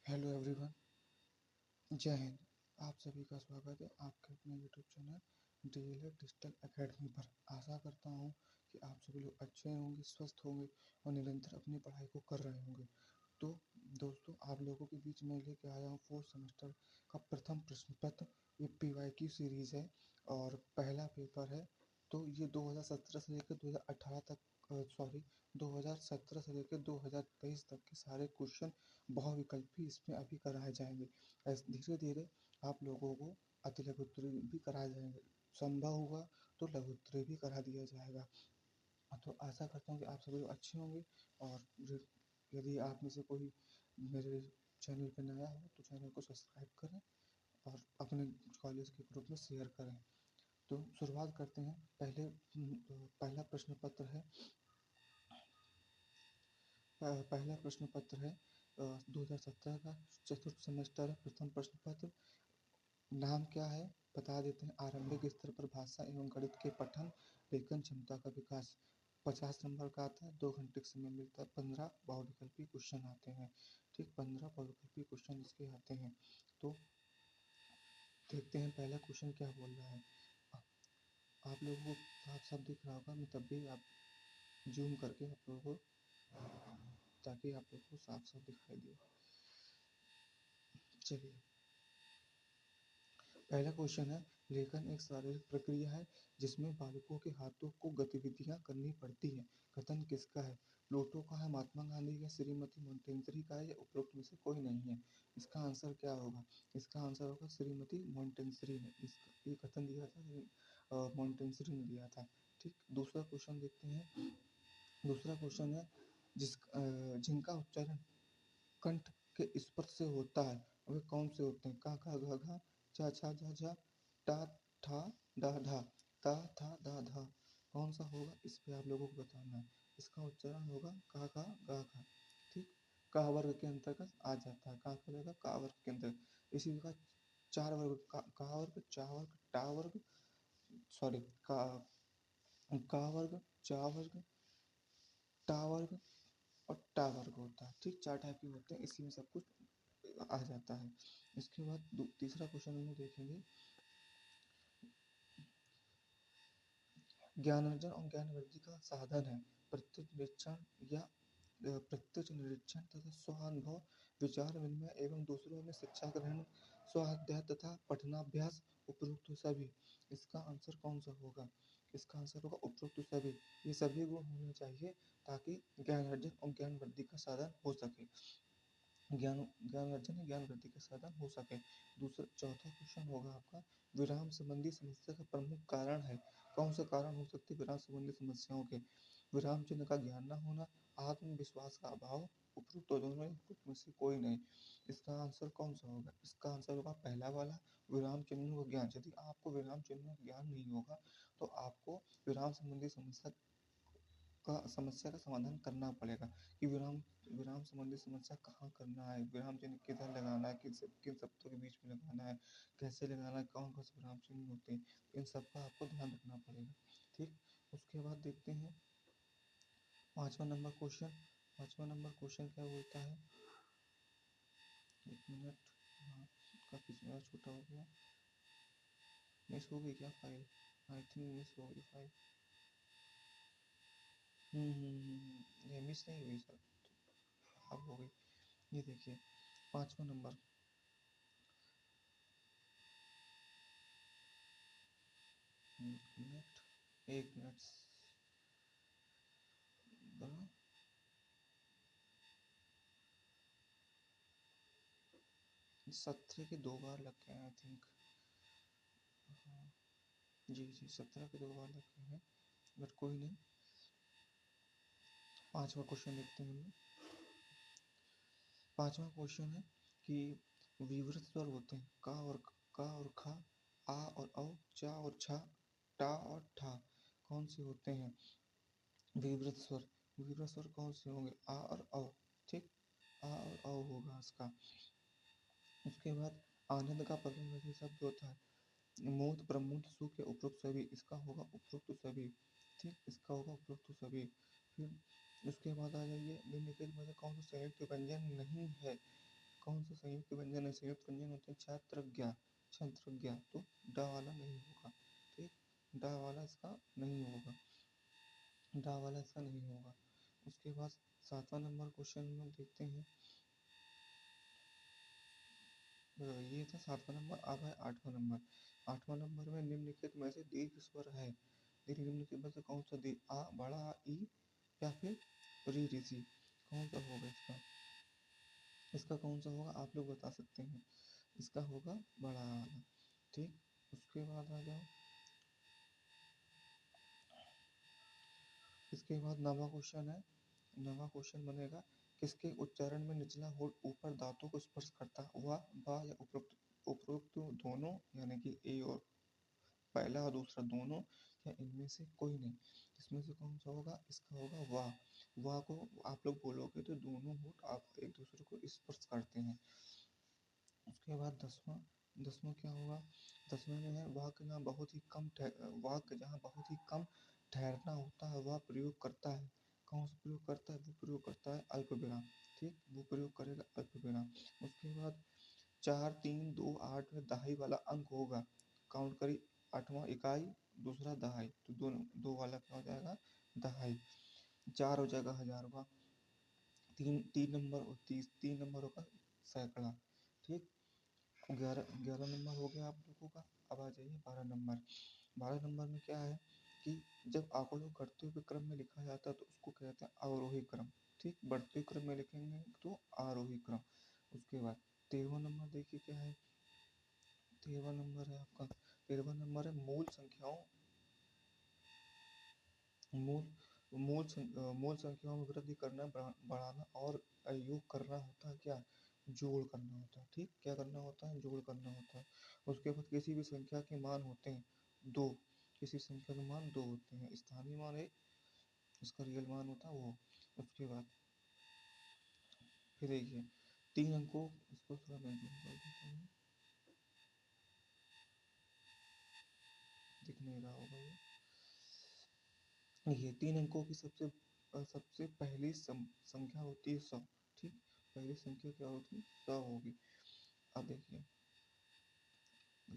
Hello everyone, जय हिंद। आप सभी का स्वागत है आपके अपने YouTube channel DElEd digital academy पर। आशा करता हूं कि आप सभी लोग अच्छे होंगे, स्वस्थ होंगे और निरंतर अपनी पढ़ाई को कर रहे होंगे। तो दोस्तों, आप लोगों के बीच में लेके आया हूँ फोर्थ सेमेस्टर का प्रथम प्रश्न पत्र। ये पीवाईक्यू सीरीज है और पहला पेपर है। तो ये 2017 से लेकर 2018 तक 2017 से लेकर 2023 तक के सारे क्वेश्चन बहुविकल्पी इसमें अभी कराए जाएंगे। ऐसे धीरे धीरे आप लोगों को अति लघु उत्तरीय भी कराए जाएंगे। संभव हुआ तो लघु उत्तरीय भी करा दिया जाएगा। तो आशा करता हूँ कि आप सभी लोग अच्छे होंगे। और यदि आप में से कोई मेरे चैनल पर नया हो तो चैनल को सब्सक्राइब करें और अपने कॉलेज के ग्रुप में शेयर करें। तो शुरुआत करते हैं। पहला प्रश्न पत्र है। पहला प्रश्न पत्र है 2017 का चतुर्थ सेमेस्टर प्रथम प्रश्न पत्र। नाम क्या है बता देते हैं। आरंभिक स्तर पर भाषा एवं गणित के पठन लेखन क्षमता का विकास। 50 नंबर का आता है, 2 घंटे का समय मिलता है। 15 बहुविकल्पी क्वेश्चन आते हैं। ठीक, 15 बहुविकल्पी क्वेश्चन इसके आते हैं। तो देखते हैं पहला क्वेश्चन क्या बोल रहा है। आप लोगों को साफ साफ दिख रहा होगा, मैं तब भी आप जूम करके आप लोगों को, ताकि आप लोगों को साफ साफ दिखाई दे। चलिए, पहला क्वेश्चन है। लेखन एक शारीरिक प्रक्रिया है जिसमें बालकों के हाथों को गतिविधियां करनी पड़ती है। कथन किसका है? प्लूटो का है, महात्मा गांधी का, श्रीमती मोंटेसरी का है या उपरोक्त में से कोई नहीं है? इसका आंसर क्या होगा? इसका आंसर होगा श्रीमती मोंटेसरी ने। इसका ये कथन दिया था, मोंटेसरी ने दिया था। ठीक, दूसरा क्वेश्चन देखते हैं। दूसरा क्वेश्चन है जिनका उच्चारण कंठ के स्पर्श से होता है वे कौन से होते हैं? का खा गा घा, चा छा झा झा, टा ठा डा ढा, ता था दा धा। कौन सा होगा? इस पे आप लोगों को बताना है। इसका उच्चारण होगा का खा गा घा। ठीक, का वर्ग के अंतर्गत आ जाता है। का करेगा का वर्ग के अंतर्गत। इसी का चार वर्ग, का वर्ग, चा वर्ग, टा वर्ग, सॉरी का वर्ग, चा वर्ग, टा वर्ग और टा वर्ग होता है। ठीक, 4 टाइप के होते हैं, इसी में सब कुछ आ जाता है। इसके बाद तीसरा क्वेश्चन हम लोग देखेंगे। ज्ञानार्जन और ज्ञान वृद्धि का साधन है। प्रत्यक्ष निरीक्षण या प्रत्यक्ष निरीक्षण तथा स्वानुभव, विचार विनिमय एवं दूसरों में शिक्षा ग्रहण, स्वाध्याय तथा पठनाभ्यास, उपरोक्त सभी। इसका आंसर कौन सा होगा? इसका आंसर होगा उपरोक्त सभी। ये सभी गुण होने चाहिए ताकि ज्ञान अर्जन और ज्ञान वृद्धि का साधन हो सके। ज्ञान ज्ञान अर्जन ज्ञान वृद्धि का साधन हो सके। चौथा क्वेश्चन होगा आपका, विराम संबंधी समस्या का प्रमुख कारण है। कौन से कारण हो सकते हैं विराम संबंधी समस्याओं के? विराम चिन्ह का ज्ञान न होना, आत्मविश्वास का अभाव, उपरोक्त दोनों में, उपरोक्त में से कोई नहीं। इसका आंसर कौन सा होगा? इसका आंसर होगा पहला वाला, विराम चिन्हों का ज्ञान। यदि आपको विराम चिन्हों का ज्ञान नहीं होगा तो आपको विराम संबंधी समस्या का समाधान करना पड़ेगा कि विराम विराम संबंधी समस्या कहाँ करना है, विराम चिन्ह किधर लगाना है, किन शब्दों के बीच में लगाना है, कैसे लगाना है, कौन कौन से विराम चिन्ह होते हैं, इन सब का आपको ध्यान रखना पड़ेगा। ठीक, उसके बाद देखते हैं पांचवा नंबर क्वेश्चन। पांचवा नंबर क्वेश्चन क्या बोलता है? एक मिनट, हाँ, काफी छोटा हो गया। मिस हो गई क्या फाइल? आई थिंक मिस हो गई फाइल। ये मिस नहीं हुई सर, अब हो गई। ये देखिए पांचवा नंबर। एक मिनट 17 के 2 बार लग गए आई थिंक। जी जी, 17 के 2 बार लग गए हैं, बट कोई नहीं। पांचवा क्वेश्चन देखते हैं हम लोग। पांचवा क्वेश्चन है कि विवृत स्वर होते हैं का और खा, आ और औ, चा और छा, टा और ठा। कौन से होते हैं विवृत स्वर? विवृत स्वर कौन से होंगे? आ और औ। ठीक, आ और औ होगा इसका। उसके बाद आनंद का पर्यायवाची शब्द होता है मूर्त, प्रमूर्त, सुख या उपरोक्त सभी। इसका होगा उपरोक्त सभी। ठीक, इसका होगा उपरोक्त सभी। फिर उसके बाद आ जाइए, निम्नलिखित में से कौन सा संयुक्त व्यंजन नहीं है? कौन सा संयुक्त व्यंजन है? संयुक्त व्यंजन होते हैं छात्रज्ञा, छंत्रज्ञा, तो डा वाला नहीं होगा। ठीक, डा वाला इसका नहीं होगा, डा वाला इसका नहीं होगा। उसके बाद 7वां नंबर क्वेश्चन हम लोग देखते हैं। ये था 7वां नंबर। अब है 8वां नंबर। 8वां नंबर में निम्नलिखित में से दीर्घ स्वर है। निम्नलिखित में से कौन सा दीर्घ, आ, बड़ा आ, ई या फिर री ऋषि, कौन सा होगा इसका? इसका कौन सा होगा आप लोग बता सकते हैं? इसका होगा बड़ा वाला। ठीक, उसके बाद आ जाओ, इसके बाद 9वां क्वेश्चन है। 9वां क्वेश्चन बनेगा, किसके उच्चारण में निचला होठ ऊपर दांतों को स्पर्श करता है? वाह, बा या उपरोक्त उपरोक्त दोनों, यानी कि ए और पहला और दूसरा दोनों, या इनमें से कोई नहीं? इसमें से कौन सा होगा? इसका होगा वाह। वाह को आप लोग बोलोगे तो दोनों होठ आप एक दूसरे को स्पर्श करते हैं। उसके बाद 10वां क्या होगा? 10वें में है, वाक्य जहाँ बहुत ही कम वाक्य जहाँ बहुत ही कम ठहरना होता है वह प्रयोग करता है। कौन सा प्रयोग करता है? वो प्रयोग करता है अल्प विराम। ठीक, वो प्रयोग करेगा अल्प विराम। उसके बाद 4, 3, 2, 8 में दहाई वाला अंक होगा। काउंट करी, 8वां इकाई, दूसरा दहाई, तो दोनों दो वाला क्या हो जाएगा? दहाई। 4 हो जाएगा हजारवा। 3 नंबर और 3 नंबर होगा सैकड़ा। ठीक, 11 नंबर हो गया आप लोगों का। अब आ जाइए 12 नंबर। 12 नंबर में क्या है कि जब आंकड़ों घटते हुए क्रम में लिखा जाता है तो उसको कहते हैं अवरोही क्रम। ठीक, बढ़ते क्रम में लिखेंगे तो आरोही क्रम। उसके बाद 13वां नंबर देखिए क्या है। 13वां नंबर है आपका, 13वां नंबर है मूल संख्याओं, मूल संख्याओं में वृद्धि करना, बढ़ाना और योग करना होता है क्या? जोड़ करना होता है। ठीक, क्या करना होता है? जोड़ करना होता है। उसके बाद किसी भी संख्या के मान होते हैं दो, किसी संख्या के मान दो होते हैं, स्थानीय मान एक, इसका रियल मान होता है वो। उसके बाद फिर देखिए 3 अंकों, इसको थोड़ा मैं जूम कर देता हूँ, दिख नहीं रहा होगा ये 3 अंकों की सबसे पहली संख्या होती है 100। ठीक, पहली संख्या क्या होती है? 100 होगी। अब देखिए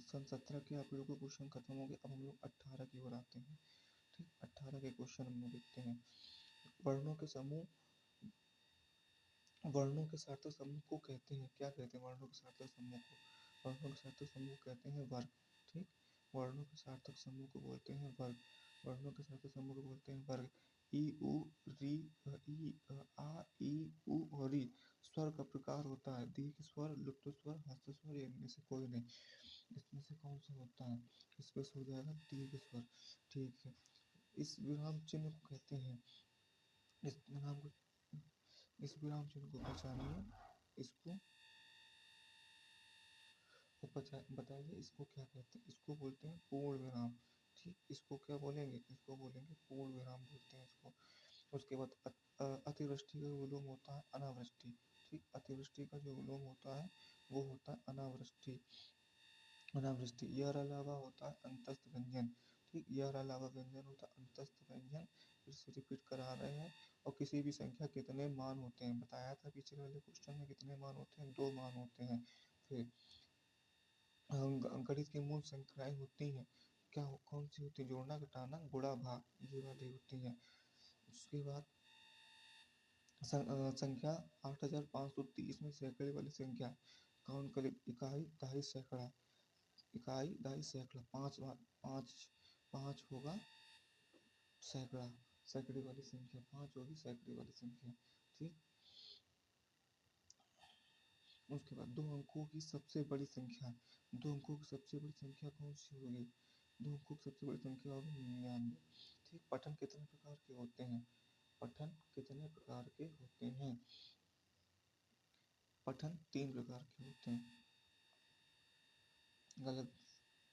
सन 17 के आप लोगों के क्वेश्चन खत्म हो गए। अब हम लोग 18 की ओर आते हैं। ठीक, 18 के क्वेश्चन हम लोग देखते हैं। वर्णों के समूह, वर्णों के सार्थक समूह को कहते हैं, क्या कहते हैं वर्णों के सार्थक समूह को? वर्णों के सार्थक समूह कहते हैं वर्ग। ठीक, वर्णों के सार्थक समूह को बोलते हैं वर्ग। वर्णों के सार्थक समूह को बोलते हैं वर्ग। ई उ री ई आ ई उ और री स्वर का प्रकार होता है दीर्घ स्वर, लुप्त स्वर, हस्त स्वर, या इनमें से कोई नहीं? इसमें से कौन सा होता है? इसमें से हो जाएगा दीर्घ स्वर। ठीक है, इस विराम चिन्ह को कहते हैं, इस विराम को, इस विराम चिन्ह को पहचानिए, इसको बताइए इसको क्या कहते हैं? इसको बोलते हैं पूर्ण विराम। ठीक, इसको क्या बोलेंगे? इसको बोलेंगे पूर्ण विराम बोलते हैं इसको। उसके बाद अतिवृष्टि का विलोम होता है अनावृष्टि। ठीक, अतिवृष्टि का जो विलोम होता है वो होता है अनावृष्टि। अनावृष्टि। यह अलावा होता है अंतस्थ व्यंजन। ठीक, यह अलावा व्यंजन होता है अंतस्थ व्यंजन। फिर से रिपीट करा रहे हैं। और किसी भी संख्या कितने मान होते हैं? बताया था पिछले वाले क्वेश्चन में, कितने मान होते हैं? 2 मान होते हैं। फिर गणित की मूल संख्याएं होती हैं क्या? कौन सी होती है? जोड़ना, घटाना, गुणा, भाग, ये वाली होती हैं। उसके बाद संख्या 8530 में सैकड़े वाली संख्या, काउंट करें, इकाई, दहाई, सैकड़ा। इकाई, दहाई, सैकड़ा, पाँच पाँच होगा सैकड़ा। सैकड़े वाली संख्या 5 होगी, सैकड़े वाली संख्या। ठीक, उसके बाद 2 अंकों की सबसे बड़ी संख्या, 2 अंकों की सबसे बड़ी संख्या कौन सी होगी? 2 अंकों की सबसे बड़ी संख्या होगी 99। ठीक, पठन कितने प्रकार के होते हैं? पठन कितने प्रकार के होते हैं? पठन 3 प्रकार के होते हैं। गलत।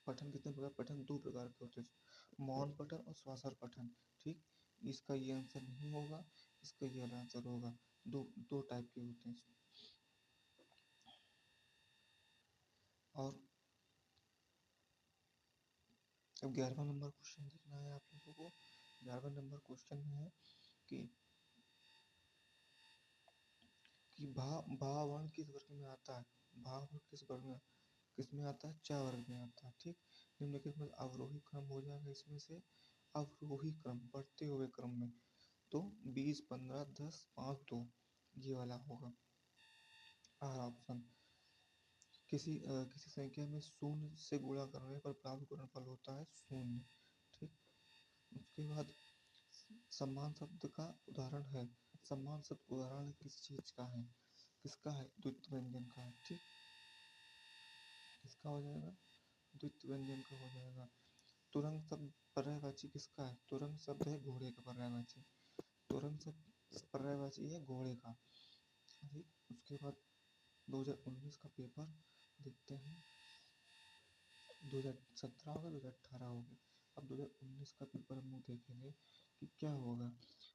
पठन कितने प्रकार? पठन 2 प्रकार के होते हैं, मौन पठन और श्वासर पठन। ठीक, इसका ये आंसर नहीं होगा, इसका ये आंसर होगा। दो टाइप के होते हैं। और अब 11वां नंबर क्वेश्चन देखना है आप लोगों को। 11वां नंबर क्वेश्चन में है कि कि भा वर्ण किस वर्ग में आता है, भा वर्ण किस में आता है, चा वर्ग में आता है। ठीक, निम्नलिखित में अवरोही क्रम हो जाएगा, इसमें से अवरोही क्रम बढ़ते हुए क्रम में, तो 20 15 10 5 2 ये वाला होगा ऑप्शन। किसी संख्या में शून्य से गुणा करने पर प्राप्त गुणनफल होता है शून्य। ठीक, उसके बाद सम्मान शब्द का उदाहरण है, सम्मान शब्द उदाहरण किस चीज का है, किसका है, द्वित्व व्यंजन का है। ठीक, किसका हो जाएगा, द्वित्व व्यंजन का हो जाएगा। तुरंग शब्द पर्यायवाची किसका है, तुरंग शब्द है घोड़े का पर्यायवाची, तुरंग शब्द पर्यायवाची है घोड़े का। ठीक, उसके बाद 2019 का पेपर देखते हैं, 2017 होगा 2018 होगा, अब 2019 का पेपर हम लोग देखेंगे कि क्या होगा।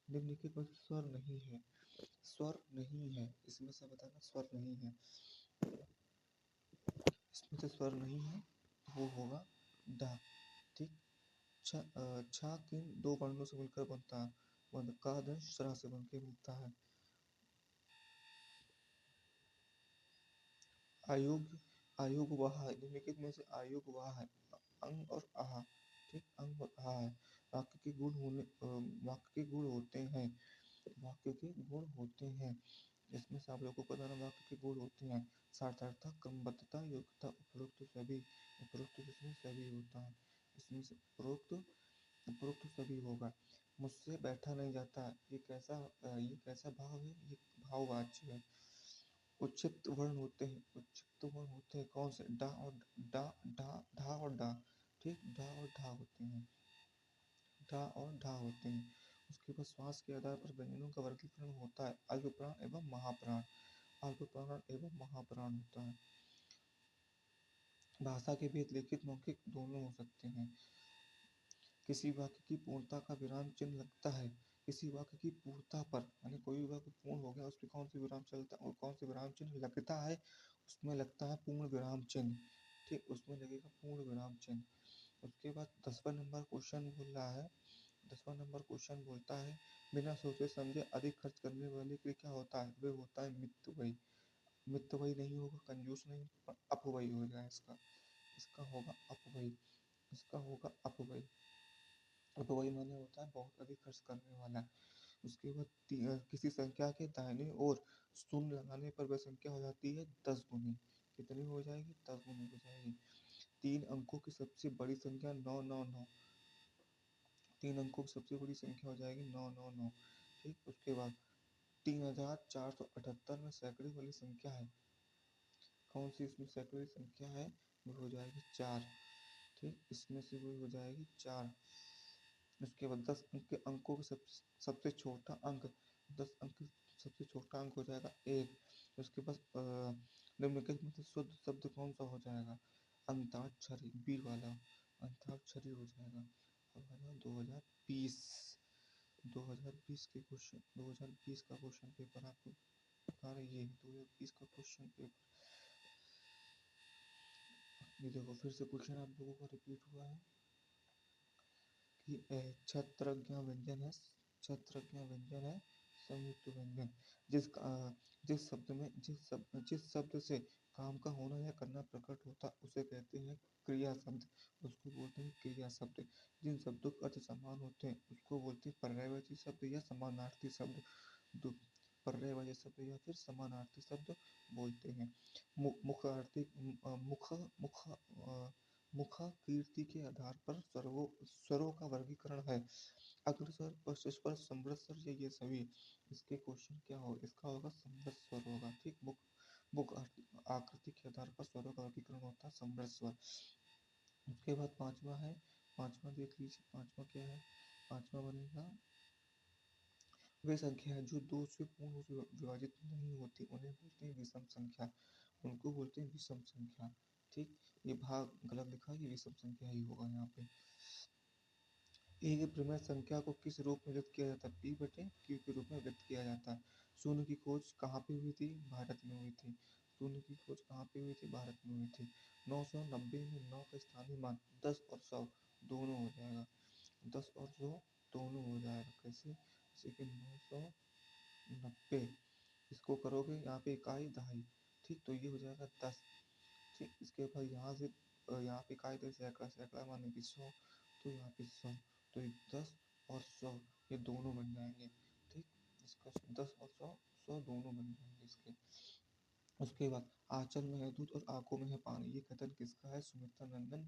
निम्नलिखित में स्वर नहीं है, स्वर नहीं है, इसमें से बताना स्वर नहीं है, इसमें से स्वर नहीं है, वो होगा डा। ठीक, छा किन दो वर्णों से मिलकर बनता है, का दंश सरा से बनकर मिलता है। आयोग, आयोग वह है, निम्नलिखित में से आयोग वह है, अंग और आहा। ठीक, अंग और आहा है। वाक्य के गुण होने वाक्य के गुण होते हैं, वाक्य के गुण होते हैं, इसमें से आप लोगों को बताना वाक्य के गुण होते हैं, सार्थकता, क्रमबद्धता, योग्यता, उपरोक्त सभी, उपरोक्त जिसमें सभी होता है, इसमें से उपरोक्त उपरोक्त सभी होगा। मुझसे बैठा नहीं जाता, ये कैसा भाव है, ये भाववाच्य है। उच्चित वर्ण होते हैं, उच्चित वर्ण होते हैं कौन से, डा और डा, ढा और डा। ठीक, डा और ढा होते हैं, डा और ढा होते हैं। उसके बाद श्वास के आधार पर व्यंजनों का वर्गीकरण होता है, अल्प प्राण एवं महाप्राण, अल्प प्राण एवं महाप्राण होता है। भाषा के भेद लिखित मौखिक दोनों हो सकते हैं। किसी वाक्य की पूर्णता का विराम चिन्ह लगता है, किसी वाक्य की पूर्णता पर, यानी कोई भी वाक्य पूर्ण हो गया उस पर कौन सा विराम चलता है और कौन सा विराम चिन्ह लगता है, उसमें लगता है पूर्ण विराम चिन्ह। ठीक, उसमें लगेगा पूर्ण विराम चिन्ह। उसके बाद 10वां नंबर क्वेश्चन बोल रहा है, 10वां नंबर क्वेश्चन बोलता है बिना सोचे समझे अधिक खर्च करने वाले के लिए क्या होता है, वे होता है मितव्ययी। मितव्ययी नहीं होगा, कंजूस नहीं, अपव्ययी हो जाए इसका, इसका होगा अपव्ययी, इसका होगा अपव्ययी। अपव्ययी माने होता है बहुत अधिक खर्च करने वाला। उसके बाद किसी संख्या के दाहिने ओर शून्य लगाने पर वह संख्या हो जाती है 10 गुनी, कितनी हो जाएगी, 10 गुनी हो जाएगी। 3 अंकों की सबसे बड़ी संख्या 999, 3 अंकों की सबसे बड़ी संख्या हो जाएगी 999। ठीक, उसके बाद 3478 में सैकड़े वाली संख्या है, कौन सी इसमें सैकड़े संख्या है, वो हो जाएगी 4। ठीक, इसमें से वो हो जाएगी 4। उसके बाद 10 अंकों के सबसे छोटा अंक, 10 अंक सबसे छोटा अंक हो जाएगा 1। उसके बाद निम्नलिखित में से शुद्ध शब्द कौन सा हो जाएगा, अंताक्षरी, बी वाला अंताक्षरी हो जाएगा। अब है ना 2020, 2020 के क्वेश्चन, 2020 का क्वेश्चन पेपर आपको बता रही है, 2020 का क्वेश्चन पेपर। ये देखो फिर से क्वेश्चन आप लोगों को रिपीट हुआ है कि छत्रज्ञ व्यंजन है, छत्रज्ञ व्यंजन है संयुक्त व्यंजन, जिस शब्द में जिस शब्द से काम का होना या करना प्रकट होता उसे कहते हैं क्रिया शब्द, उसको बोलते हैं क्रिया शब्द। जिन शब्दों के अर्थ समान होते हैं उसको बोलते हैं पर्यायवाची शब्द या समानार्थी शब्द, पर्यायवाची शब्द या फिर समानार्थी शब्द बोलते हैं। मुखार्थी मुख मुख मुखाकृति के आधार पर स्वरों का वर्गीकरण है, अग्रस्वर, पश्चस्वर, समृद्ध स्वर, ये सभी। इसके क्वेश्चन क्या हो, इसका होगा समृद्ध स्वर होगा। ठीक, मुख आकृति के आधार पर स्वरों का वर्गीकरण होता है समृद्ध स्वर। उसके बाद पांचवा है, पांचवा देख लीजिए, पांचवा क्या है, पांचवा बनेगा वे संख्या है जो दो से पूर्ण रूप से विभाजित नहीं होती उन्हें बोलते हैं विषम संख्या, उनको बोलते हैं विषम संख्या। ठीक, ये भाग गलत लिखा है, ये विषम संख्या ही होगा यहाँ पे। एक परिमेय संख्या को किस रूप में व्यक्त किया जाता है, पी बटे क्यू के रूप में व्यक्त किया जाता है। शून्य की खोज कहाँ पे हुई थी, भारत में हुई थी। शून्य की खोज कहाँ पे हुई थी, भारत में हुई थी। 990 में 9 का स्थानीय मान 10 और 100 दोनों हो जाएगा, 10 और 100 दोनों हो जाएगा। कैसे, जैसे कि 990 इसको करोगे यहाँ पे इकाई दहाई, ठीक, तो ये हो जाएगा 10। ठीक, इसके बाद यहाँ से यहाँ पे इकाई दे सैकड़ा, सैकड़ा माने कि 100, तो यहाँ पे 100, तो ये 10 और 100 ये दोनों बन जाएंगे। ठीक, इसका 10 और 100, 100 दोनों बन जाएंगे इसके। उसके बाद आंचल में है दूध और आंखों में है पानी, ये कथन किसका है? सुमित्रा नंदन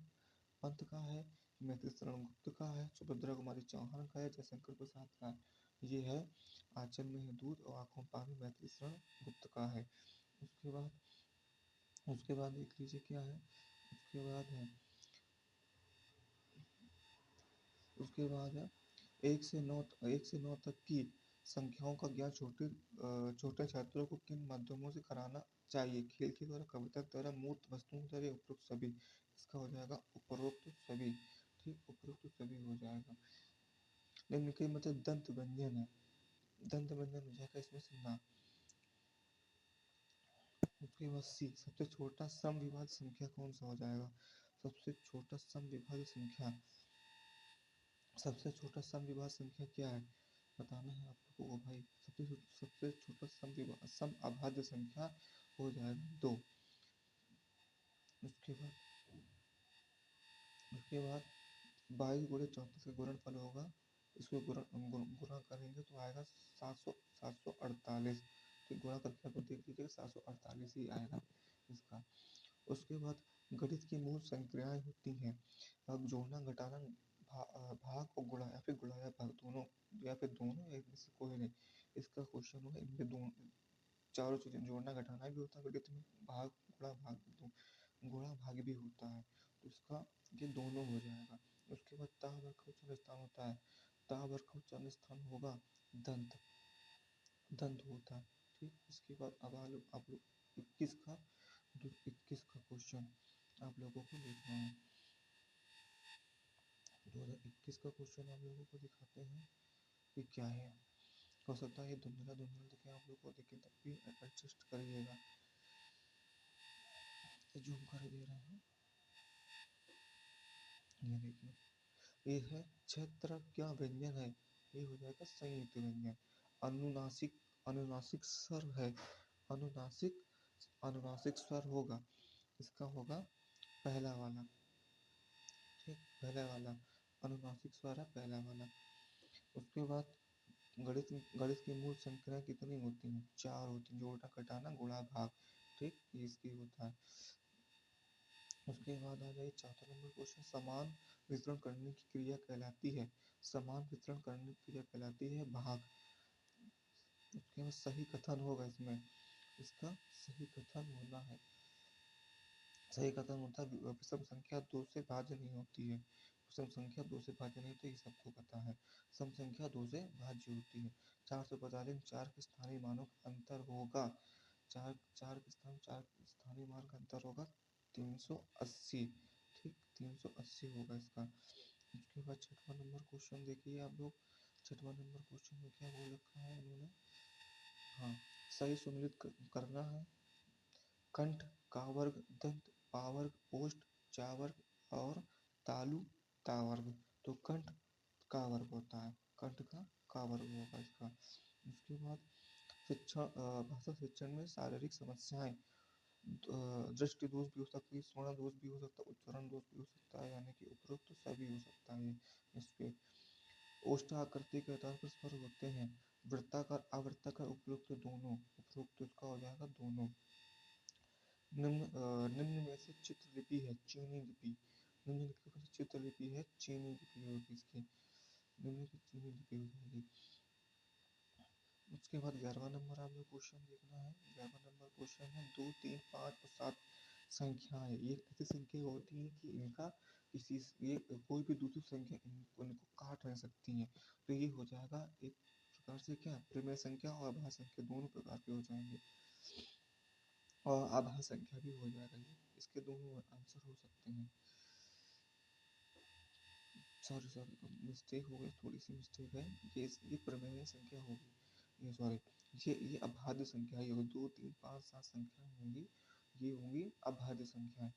पंत का है, मैथिली शरण गुप्त का है, सुभद्रा कुमारी चौहान का है, जयशंकर प्रसाद का है? ये है आंचल में है दूध और आंखों में पानी, मैथिली शरण गुप्त का है। उसके बाद देख लीजिए क्या है। उसके बाद है 1 से 9 तक की संख्याओं का ज्ञान छोटे छात्रों को किन माध्यमों से कराना चाहिए? खेल के द्वारा, कविता के द्वारा, मूर्त वस्तुओं के द्वारा, उपरोक्त सभी? इसका हो जाएगा उपरोक्त सभी। ठीक, उपरोक्त सभी हो जाएगा। लेकिन के मतलब दंत व्यंजन है, दंत व्यंजन हो जाएगा इसमें से ना। उसके बाद सी, सबसे छोटा सम विभाज्य संख्या कौन सा हो जाएगा? सबसे छोटा सम विभाज्य संख्या, सबसे छोटा सम विभाज्य संख्या क्या है बताना है आप लोगों को भाई। सबसे छोटा सम अभाज्य संख्या हो जाएगा 2। उसके बाद 22 × 34 का गुणनफल होगा, इसको गुणा करेंगे तो आएगा 748। तो गुणा करके आप देख लीजिएगा 748 ही आएगा इसका। उसके बाद गणित की मूल संक्रियाएं होती हैं, अब जोड़ना, घटाना, भाग और गुणा, या फिर गुणा या भाग दोनों, या फिर दोनों, या इनमें से कोई नहीं। इसका क्वेश्चन होगा इनमें दोनों चारों चीजें, जोड़ना घटाना भी होता है गणित में, भाग गुणा भाग भी होता है, तो इसका ये दोनों हो जाएगा। उसके बाद ता वर्ग का उच्चारण स्थान होता है, ता वर्ग का उच्चारण स्थान होगा दंत, दंत होता है। ठीक, इसके बाद अब आप लोग 21 का क्वेश्चन आप लोगों को देखना है। 2021 का क्वेश्चन आप लोगों को दिखाते हैं कि क्या है। हो सकता है ये धुंधला दिखे आप लोगों को, लेकिन तब भी एडजस्ट करिएगा। जूम कर दे रहे हैं, ये देखिए, ये है क्षेत्र क्या व्यंजन है? ये हो जाएगा संयुक्त व्यंजन। अनुनासिक, अनुनासिक स्वर है, अनुनासिक, अनुनासिक स्वर होगा, इसका होगा पहला वाला। ठीक, पहला वाला अनुनासिक स्वर है, पहला वाला। उसके बाद गणित की मूल संख्याएं कितनी होती हैं? 4 होती हैं, जोड़ना, घटाना, गुणा, भाग। ठीक, ये इसकी होता है। उसके बाद आ जाए 4 नंबर क्वेश्चन, समान वितरण करने की क्रिया कहलाती है, समान वितरण करने की क्रिया कहलाती है भाग। उसके बाद सही कथन होगा इसमें, इसका सही कथन होना है, सही कथन होता है विषम संख्या 2 से भाज्य नहीं होती है, विषम संख्या 2 से भाज्य नहीं होती, ये सबको पता है। सम संख्या 2 से भाज्य होती है। 445 में 4 के स्थानीय मानों का अंतर होगा, 4 के स्थानीय मान का अंतर होगा 380। ठीक, 380 होगा इसका। उसके बाद 6वां नंबर क्वेश्चन देखिए आप लोग। 6वां नंबर क्वेश्चन में क्या बोल रखा है इन्होंने? हाँ, सही सम्मिलित करना है, कंठ का वर्ग, दंत पावर्ग, ओष्ठ चावर्ग और तालु तावर्ग। तो कंठ का वर्ग होता है, कंठ का वर्ग होगा इसका। उसके बाद शिक्षण, भाषा शिक्षण में शारीरिक समस्याएं, दृष्टि दोष भी हो सकती है, स्वर्ण दोष भी हो सकता है, उच्चारण दोष भी हो सकता है, यानी कि उपरोक्त सभी हो सकता है इस पे। ओष्ठाकृति के आधार पर स्वर होते हैं, वृत्ताकार, अवृत्ताकार, उपरोक्त दोनों, उपरोक्त इसका हो जाएगा दोनों। निम्न में से चित्रलिपि है चीनी लिपि, निम्नलिखित में से चित्रलिपि है चीनी लिपि होगी इसकी, निम्नलिखित चीनी लिपि हो जाएगी। उसके बाद 11वां नंबर आप लोग क्वेश्चन देखना है। 11वां नंबर क्वेश्चन है 2, 3, 5 और 7 संख्याएं, ये ऐसी संख्या होती है कि इनका किसी ये कोई भी दूसरी संख्या इनको काट नहीं सकती है, तो ये हो जाएगा एक प्रकार से क्या, प्रमेय संख्या और आभास संख्या दोनों प्रकार के हो जाएंगे, और आभास संख्या भी हो जाएगा। ये इसके दोनों आंसर हो सकते हैं। सॉरी मिस्टेक हो गई, थोड़ी सी मिस्टेक है, ये प्रमेय संख्या होगी, ये सॉरी, ये अभाज्य संख्या ही होगी। 2, 3, 5, 7 संख्या होंगी, ये होंगी अभाज्य संख्या,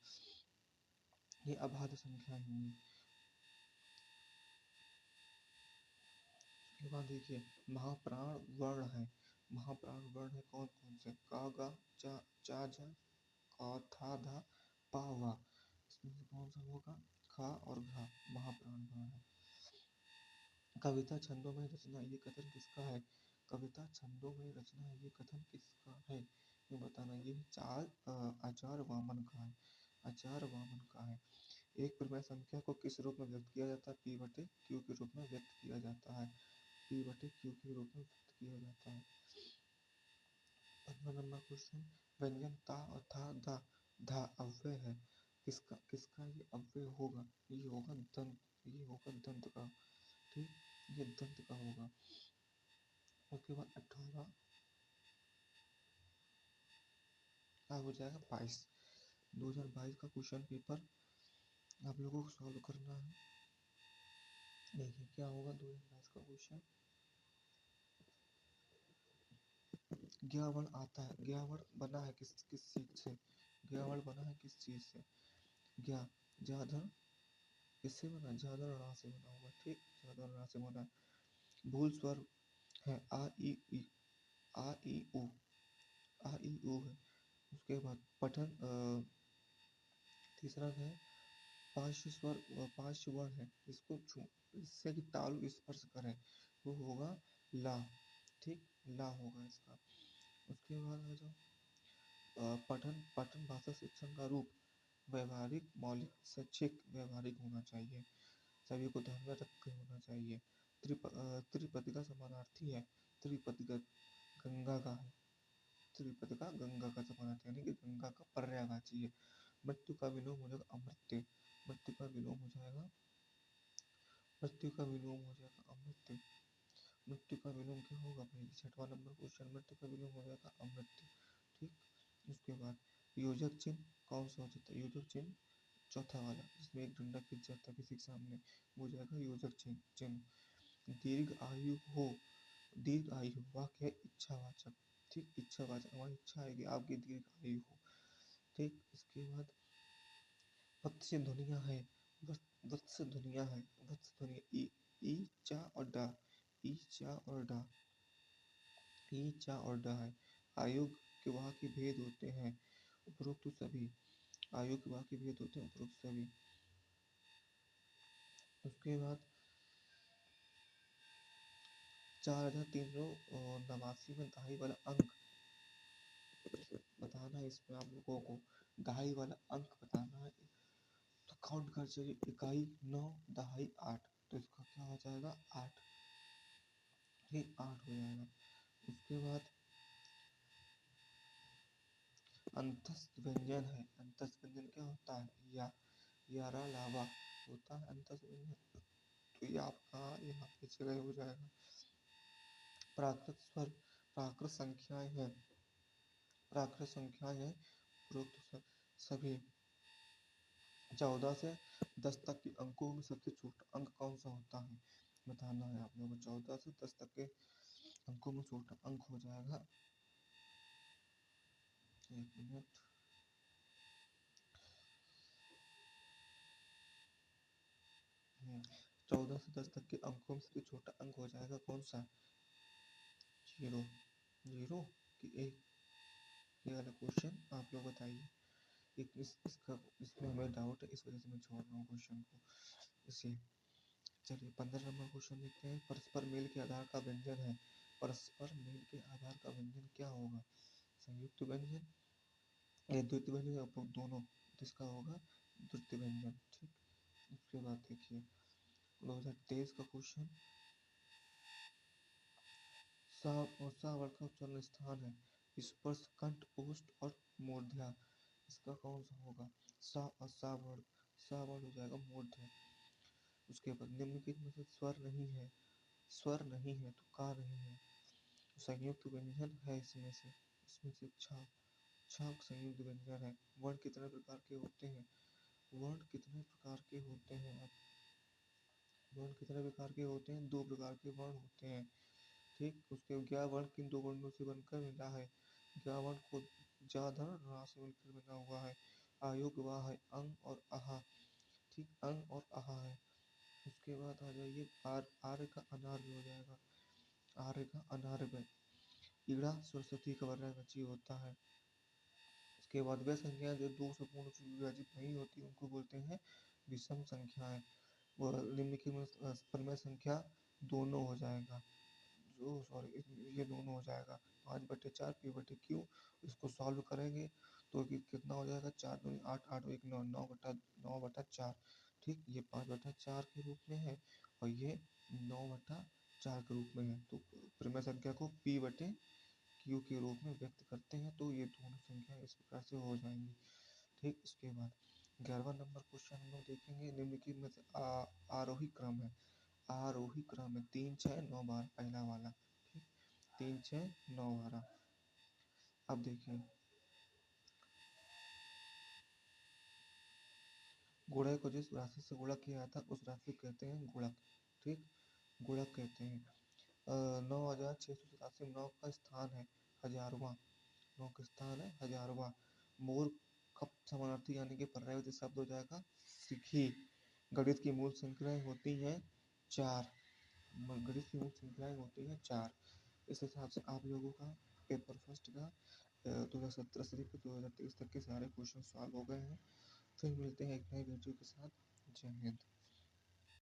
ये अभाज्य संख्या होंगी। उसके बाद देखिए महाप्राण वर्ण है, महाप्राण वर्ण है कौन कौन से? का गा चा चा जा का था धा पा वा। इसमें से कौन सा होगा? खा और घा महाप्राण वर्ण है। कविता छंदों में रचना ये कथन किसका है? कविता छंदों में रचना ये कथन किसका है? ये बताना। ये आचार्य वामन का है। आचार्य वामन का है। एक परिमेय संख्या को किस रूप में व्यक्त किया जाता है? पी बटे क्यू के रूप में व्यक्त किया जाता है। पी बटे क्यू के रूप में व्यक्त किया जाता है। 15 नंबर क्वेश्चन। व्यंजन ता और था धा धा अव्यय है। किसका किसका ये अव्यय होगा? ये होगा दंत का। ठीक, ये दंत का होगा। उसके बाद 18 क्या हो जाएगा? 22 2022 का क्वेश्चन पेपर आप लोगों को सॉल्व करना है। देखिए क्या होगा 2022 का क्वेश्चन। ज्ञावर्ण आता है। ज्ञावर्ण बना है किस किस चीज से? ज्ञावर्ण बना है किस चीज से? ज्ञा जाधर किससे बना? जाधर रा से बना होगा। ठीक, जाधर रा से बना है। भूल स्वर है आ ई उ आ ई उ है। उसके बाद पठन तीसरा है पांच वर्ण है। इसको इससे कि तालु स्पर्श करें वो होगा ला। ठीक, ला होगा इसका। उसके बाद आ जाओ पठन पठन भाषा शिक्षण का रूप व्यवहारिक मौलिक शैक्षिक व्यवहारिक होना चाहिए। सभी को ध्यान में रख कर होना चाहिए। त्रिपद का समानार्थी है। त्रिपद गंगा का है। त्रिपद का गंगा का समानार्थी यानी कि गंगा का पर्यायवाची है। मृत्यु का विलोम हो जाएगा अमृत्य। मृत्यु का विलोम हो जाएगा मृत्यु का विलोम हो जाएगा अमृत्य। मृत्यु का विलोम क्या होगा भाई? 6वां नंबर क्वेश्चन। मृत्यु का विलोम हो जाएगा अमृत्य। ठीक, उसके बाद योजक चिन्ह कौन सा हो जाता है? योजक चिन्ह चौथा वाला जिसमें एक डंडा खिंच जाता है किसी के सामने वो हो जाएगा योजक चिन्ह। दीर्घ आयु हो। दीर्घ आयु वाक्य है इच्छावाचक। ठीक, इच्छावाचक हमारी इच्छा है कि आपकी दीर्घ आयु हो। ठीक, इसके बाद वत्स्य ध्वनियाँ है। वत्स्य ध्वनियाँ है। वत्स्य ध्वनियाँ ई चा और डा। ई चा और डा। ई चा और डा है। आयोग के वहाँ के भेद होते हैं उपरोक्त सभी। आयोग के वहाँ के भेद होते हैं उपरोक्त सभी। उसके बाद 4389 में दहाई वाला अंक बताना है। इसमें आप लोगों को दहाई वाला अंक बताना है। तो काउंट कर चलिए। इकाई 9 दहाई 8 तो इसका क्या हो जाएगा? 8। ठीक, 8 हो जाएगा। उसके बाद अंतस्थ व्यंजन है। अंतस्थ व्यंजन क्या होता है? यारा लावा होता है अंतस्थ व्यंजन। तो ये आपका यहाँ पे जगह हो जाएगा। प्राकृत स्वर प्राकृत संख्याएं हैं। प्राकृत संख्याएं हैं उपरोक्त सभी। 14 से 10 तक के अंकों में सबसे छोटा अंक कौन सा होता है? बताना है आप लोगों को। 14 से 10 तक के अंकों में छोटा अंक हो जाएगा, एक मिनट, 14 से 10 तक के अंकों में सबसे छोटा अंक हो जाएगा कौन सा? 0। 0 कि 1? ये वाला क्वेश्चन आप लोग बताइए। इसमें हमें डाउट है, इस वजह से मैं छोड़ रहा हूँ क्वेश्चन को इसे। चलिए 15 नंबर क्वेश्चन देखते हैं। परस्पर मेल के आधार का व्यंजन है। परस्पर मेल के आधार का व्यंजन क्या होगा? संयुक्त व्यंजन या द्वितीय व्यंजन या उपयुक्त दोनों? इसका होगा द्वितीय व्यंजन। ठीक, उसके बाद देखिए 2023 का क्वेश्चन। सा वर्ग का उच्चारण स्थान है। स्पर्श कंठ ओष्ठ और मूर्धा। इसका कौन सा होगा? सा और सा वर्ग हो जाएगा मूर्धा। उसके बाद निम्नलिखित में से स्वर नहीं है तो का नहीं है। संयुक्त व्यंजन है इसमें से छाप संयुक्त व्यंजन है। वर्ण कितने प्रकार के होते हैं? वर्ण कितने प्रकार के होते हैं? वर्ण कितने प्रकार के होते हैं? 2 प्रकार के वर्ण होते हैं। ठीक, उसके ज्ञा वर्ण किन 2 वर्णों से बनकर मिला है? ज्ञा वर्ण को जाधर रा से मिलकर बना हुआ है। आयोग वाह है अंग और आहा। ठीक, अंग और आहा है। उसके बाद आ जाइए आर्य का अनार्य हो जाएगा। आर्य का अनार्य। कीड़ा सरस्वती का पर्यायवाची होता है। उसके बाद वे संख्याएं जो दो से पूर्ण विभाजित नहीं होती उनको बोलते हैं विषम संख्याएं। वह निम्नलिखित में परिमेय संख्या दोनों हो जाएगा, जो सॉरी ये दोनों हो जाएगा 5/4 p/q। इसको सॉल्व करेंगे तो कितना हो जाएगा, 4×2 = 8, 8 और 1 9, 9/4। ठीक, ये 5/4 के रूप में है और ये 9/4 के रूप में है। तो परिमेय संख्या को p/q के रूप में व्यक्त करते हैं। तो ये दोनों संख्या इस प्रकार से हो जाएंगी। ठीक, इसके बाद 11वां नंबर क्वेश्चन हम लोग देखेंगे। निम्नलिखित में से आरोही क्रम है, आरोही क्रम है 3 6 9 12 पहला वाला। ठीक, 3 6 9 12। अब देखिए गुणा को जिस राशि से गुणा किया था उस राशि को कहते हैं गुणक। ठीक, गुणक कहते हैं। 9687 9 का स्थान है हजारवा, 9 का स्थान है हजारवा। मूल कप समानार्थी यानी कि पर्यायवाची शब्द हो जाएगा सिखी। गणित की मूल संख्याएं होती हैं 4, गणित की मूल संख्याएं होती हैं 4। इस हिसाब से आप लोगों का पेपर फर्स्ट का 2017 से लेकर 2023 तक के सारे क्वेश्चन सॉल्व हो गए हैं। फिर मिलते हैं एक नए वीडियो के साथ। जय हिंद।